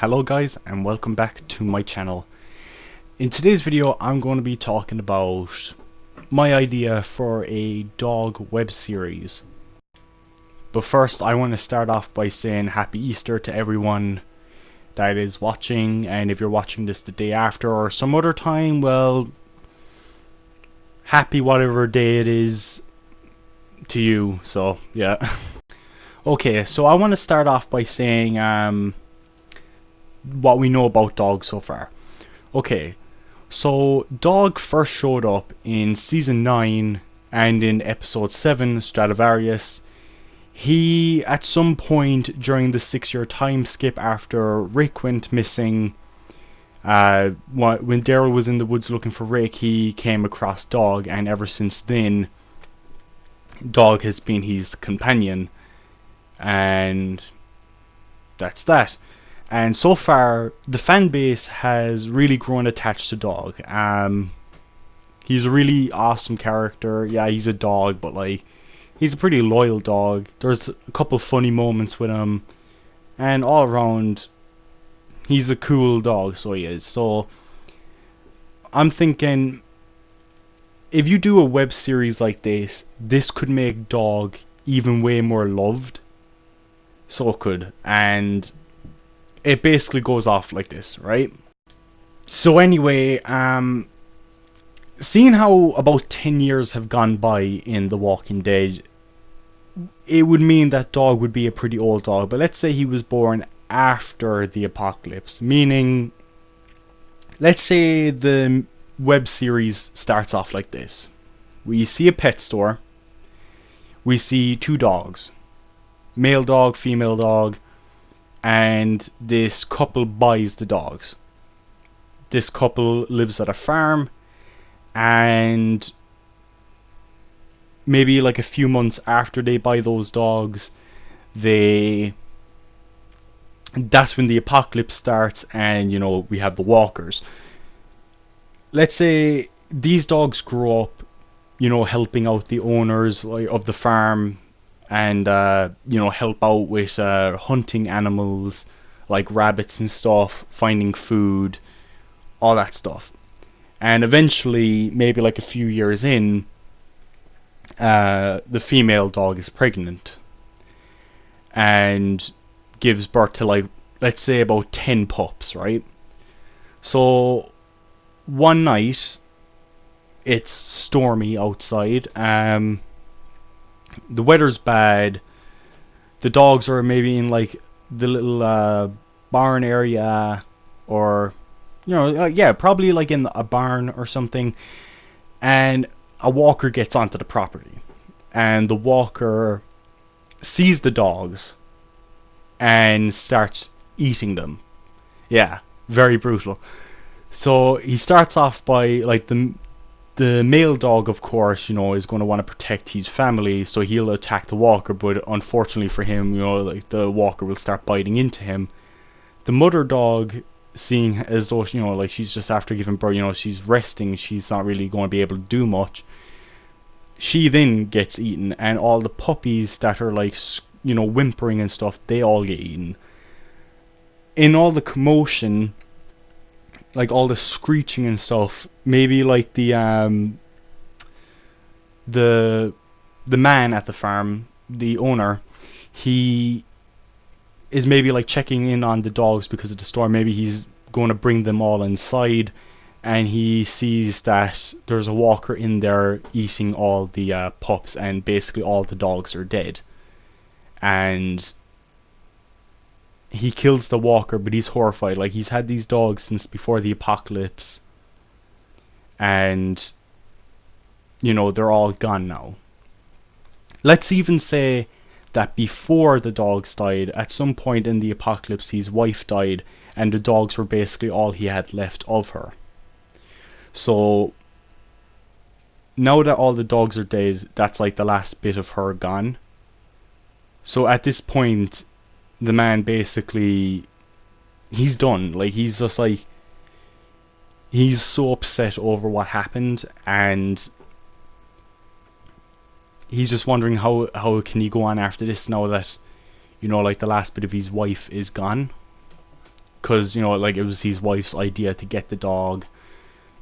Hello guys, and welcome back to my channel. In today's video I'm going to be talking about my idea for a dog web series. But first I want to start off by saying Happy Easter to everyone that is watching, and if you're watching this the day after or some other time, well, happy whatever day it is to you, so yeah. Okay, so I want to start off by saying what we know about Dog so far. Okay, so Dog first showed up in season 9 and in episode 7, Stradivarius. He, at some point during the 6-year time skip after Rick went missing, when Daryl was in the woods looking for Rick, he came across Dog, and ever since then, Dog has been his companion. And that's that. And so far, the fan base has really grown attached to Dog. He's a really awesome character. Yeah, he's a dog, but like, he's a pretty loyal dog. There's a couple funny moments with him, and all around, he's a cool dog. So he is. So I'm thinking, if you do a web series like this could make Dog even way more loved. So it could, and it basically goes off like this, right? So anyway, seeing how about 10 years have gone by in The Walking Dead, it would mean that Dog would be a pretty old dog. But let's say he was born after the apocalypse, meaning, let's say the web series starts off like this. We see a pet store, we see two dogs, male dog, female dog, and this couple buys the dogs. This couple lives at a farm, and maybe like a few months after they buy those dogs, that's when the apocalypse starts, and you know, we have the walkers. Let's say these dogs grow up, you know, helping out the owners of the farm, and you know, help out with hunting animals like rabbits and stuff, finding food, all that stuff. And eventually, maybe like a few years in, the female dog is pregnant and gives birth to, like, let's say about 10 pups, right? So one night, it's stormy outside, the weather's bad, the dogs are maybe in like the little barn area, or you know, yeah, probably like in a barn or something, and a walker gets onto the property, and the walker sees the dogs and starts eating them. Yeah, very brutal. So he starts off by, like, the male dog, of course, you know, is going to want to protect his family, so he'll attack the walker, but unfortunately for him, you know, like, the walker will start biting into him. The mother dog, seeing as though, you know, like, she's just after giving birth, you know, she's resting, she's not really going to be able to do much, she then gets eaten, and all the puppies that are, like, you know, whimpering and stuff, they all get eaten. In all the commotion, like all the screeching and stuff, maybe like the man at the farm, the owner, he is maybe like checking in on the dogs because of the storm. Maybe he's going to bring them all inside, and he sees that there's a walker in there eating all the pups, and basically all the dogs are dead. And he kills the walker, but he's horrified. Like, he's had these dogs since before the apocalypse, and you know, they're all gone now. Let's even say that before the dogs died, at some point in the apocalypse, his wife died, and the dogs were basically all he had left of her. So now that all the dogs are dead, that's like the last bit of her gone. So at this point, the man basically, he's done. Like, he's just like, he's so upset over what happened, and he's just wondering how can he go on after this now that, you know, like, the last bit of his wife is gone. because, you know, like, it was his wife's idea to get the dog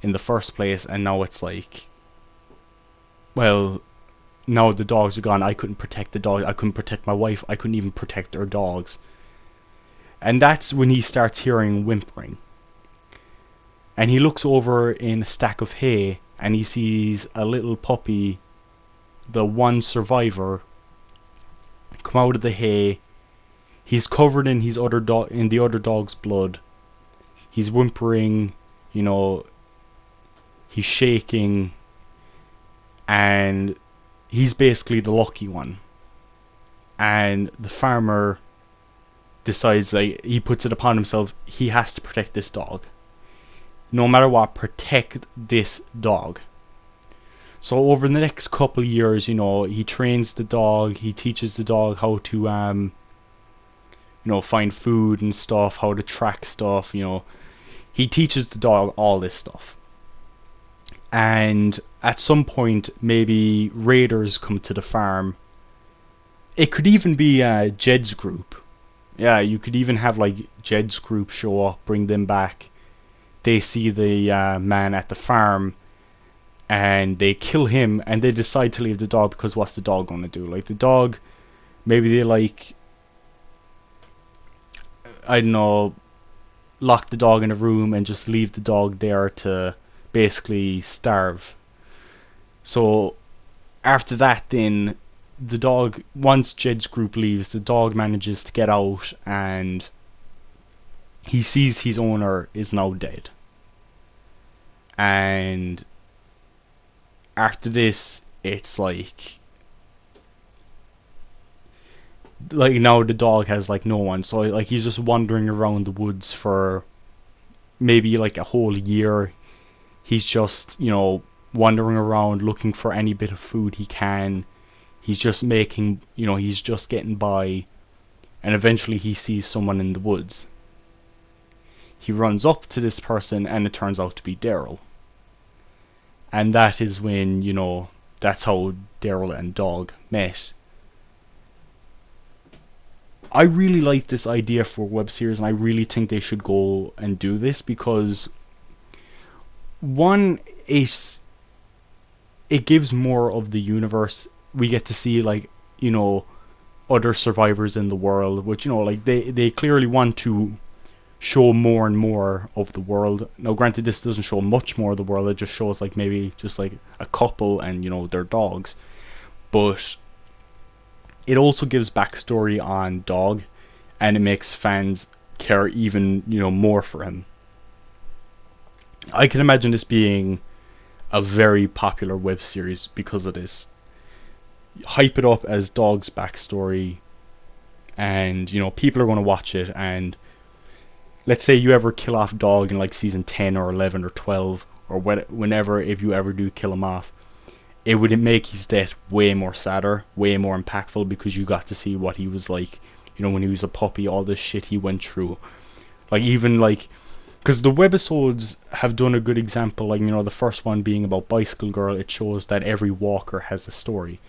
in the first place, and now it's like, well, now the dogs are gone. I couldn't protect the dog. I couldn't protect my wife. I couldn't even protect their dogs. And that's when he starts hearing whimpering. And he looks over in a stack of hay, and he sees a little puppy, the one survivor, come out of the hay. He's covered in the other dog's blood. He's whimpering, you know, he's shaking, and he's basically the lucky one. And the farmer decides, like, he puts it upon himself, he has to protect this dog. No matter what, protect this dog. So over the next couple of years, you know, he trains the dog, he teaches the dog how to, you know, find food and stuff, how to track stuff, you know. He teaches the dog all this stuff. And at some point, maybe raiders come to the farm. It could even be Jed's group. Yeah, you could even have, like, Jed's group show up, bring them back. They see the man at the farm, and they kill him, and they decide to leave the dog, because what's the dog going to do? Like, the dog, maybe they, like, I don't know, lock the dog in a room and just leave the dog there to basically starve. So after that, then the dog, once Jed's group leaves, the dog manages to get out, and he sees his owner is now dead. And after this, it's like now the dog has, like, no one, so, like, he's just wandering around the woods for maybe, like, a whole year. He's just, you know, wandering around looking for any bit of food he can. He's just making, you know, he's just getting by, and eventually he sees someone in the woods. He runs up to this person, and it turns out to be Daryl. And that is when, you know, that's how Daryl and Dog met. I really like this idea for a web series, and I really think they should go and do this, because one, it gives more of the universe. We get to see, like, you know, other survivors in the world, which, you know, like, they clearly want to show more and more of the world. Now granted, this doesn't show much more of the world, it just shows, like, maybe just, like, a couple and, you know, their dogs. But it also gives backstory on Dog, and it makes fans care even, you know, more for him. I can imagine this being a very popular web series because of this. Hype it up as Dog's backstory, and, you know, people are going to watch it. And let's say you ever kill off Dog in, like, season 10 or 11 or 12 or whenever, if you ever do kill him off, it would make his death way more sadder, way more impactful, because you got to see what he was like, you know, when he was a puppy, all this shit he went through. Like, even, like, because the webisodes have done a good example, like, you know, the first one being about Bicycle Girl, it shows that every walker has a story.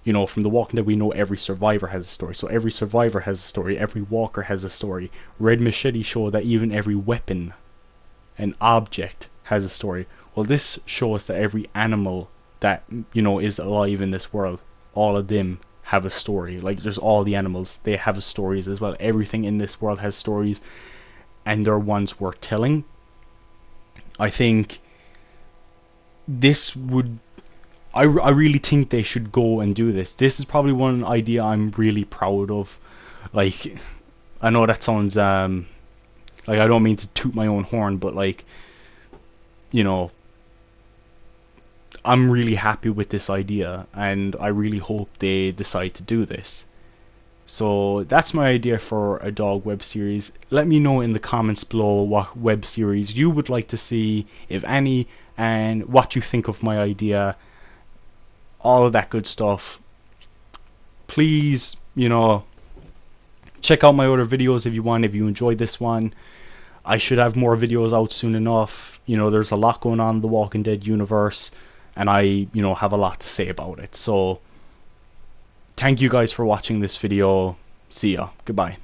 You know, from The Walking Dead, we know every survivor has a story. So every survivor has a story. Every walker has a story. Red Machete showed that even every weapon and object has a story. Well, this shows that every animal that, you know, is alive in this world, all of them have a story. Like, there's all the animals, they have stories as well. Everything in this world has stories, and they're ones worth telling. I think this would... I really think they should go and do this. This is probably one idea I'm really proud of. Like, I know that sounds, like, I don't mean to toot my own horn, but, like, you know, I'm really happy with this idea, and I really hope they decide to do this. So that's my idea for a Dog web series. Let me know in the comments below what web series you would like to see, if any, and what you think of my idea. All of that good stuff. Please, you know, check out my other videos if you want, if you enjoyed this one. I should have more videos out soon enough. You know, there's a lot going on in the Walking Dead universe, and I, you know, have a lot to say about it. So thank you guys for watching this video. See ya. Goodbye.